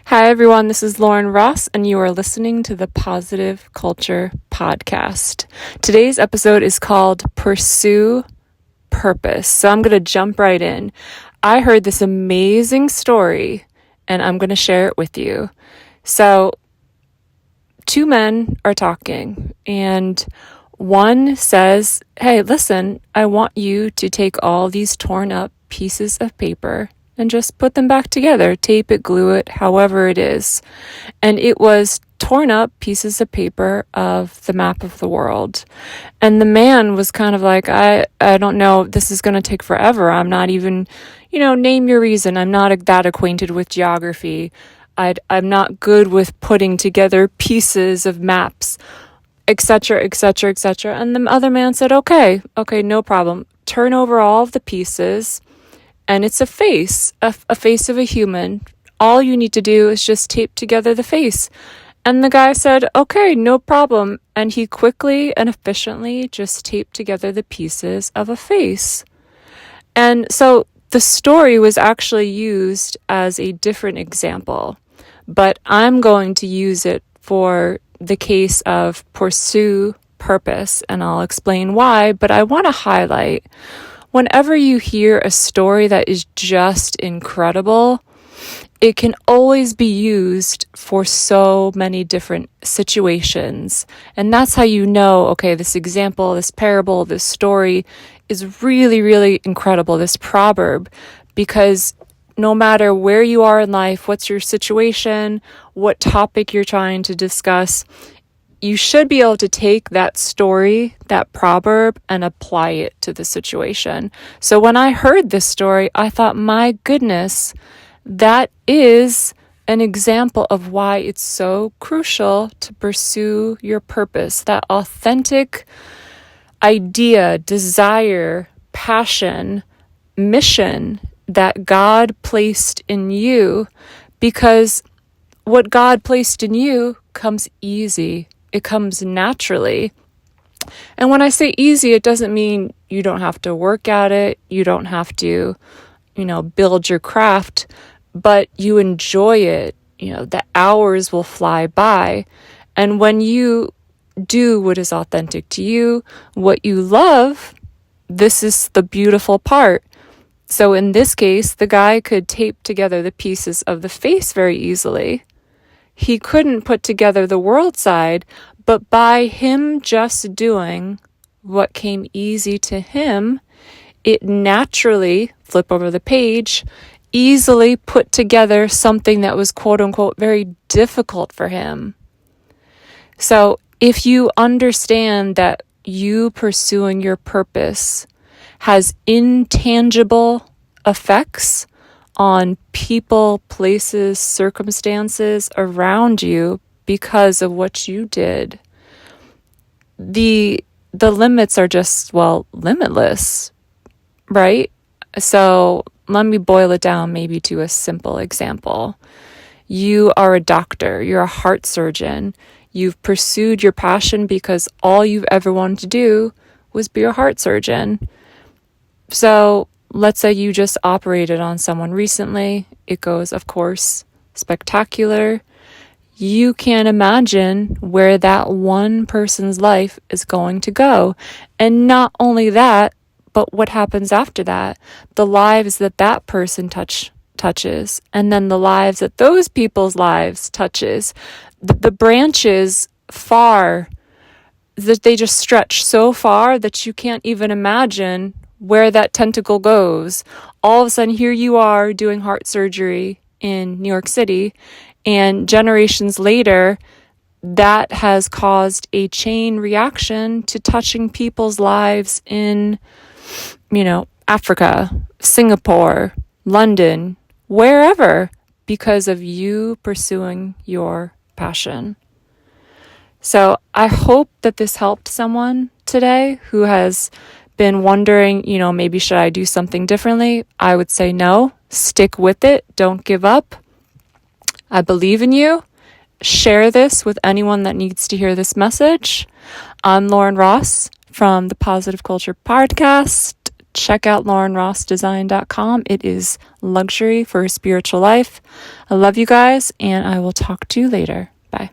Hi, everyone. This is Lauren Ross, and you are listening to the Positive Culture Podcast. Today's episode is called Pursue Purpose. So I'm going to jump right in. I heard this amazing story, and I'm going to share it with you. So, two men are talking, and one says, "Hey, listen, I want you to take all these torn up pieces of paper and just put them back together, tape it, glue it, however it is." And it was torn up pieces of paper of the map of the world. And the man was kind of like, I don't know, this is going to take forever. I'm not even, name your reason. I'm not that acquainted with geography. I'm not good with putting together pieces of maps, etc., etc., etc. And the other man said, okay, no problem. Turn over all of the pieces, and it's a face of a human. All you need to do is just tape together the face. And the guy said, okay, no problem. And he quickly and efficiently just taped together the pieces of a face. And so the story was actually used as a different example, but I'm going to use it for the case of pursue purpose, and I'll explain why. But I want to highlight, whenever you hear a story that is just incredible, it can always be used for so many different situations. And that's how you know, okay, this example, this parable, this story is really, really incredible, this proverb, because no matter where you are in life, what's your situation, what topic you're trying to discuss, you should be able to take that story, that proverb, and apply it to the situation. So when I heard this story, I thought, my goodness, that is an example of why it's so crucial to pursue your purpose, that authentic idea, desire, passion, mission that God placed in you, because what God placed in you comes easy. It comes naturally. And when I say easy, it doesn't mean you don't have to work at it. You don't have to, build your craft, but you enjoy it. The hours will fly by. And when you do what is authentic to you, what you love, this is the beautiful part. So in this case, the guy could tape together the pieces of the face very easily. He couldn't put together the world side, but by him just doing what came easy to him, it naturally, flip over the page, easily put together something that was quote unquote very difficult for him. So if you understand that you pursuing your purpose has intangible effects on people, places, circumstances around you because of what you did, the limits are just, limitless, right? So let me boil it down maybe to a simple example. You are a doctor, you're a heart surgeon. You've pursued your passion because all you've ever wanted to do was be a heart surgeon. So let's say you just operated on someone recently. It goes, of course, spectacular. You can't imagine where that one person's life is going to go. And not only that, but what happens after that, the lives that person touches, and then the lives that those people's lives touches, the branches far, that they just stretch so far that you can't even imagine where that tentacle goes. All of a sudden, here you are doing heart surgery in New York City, and generations later, that has caused a chain reaction to touching people's lives in, Africa, Singapore, London, wherever, because of you pursuing your passion. So I hope that this helped someone today who has been wondering, maybe should I do something differently? I would say no, stick with it, don't give up. I believe in you. Share this with anyone that needs to hear this message. I'm Lauren Ross from the Positive Culture Podcast. check out laurenrossdesign.com. It is luxury for a spiritual life. I love you guys, and I will talk to you later. Bye.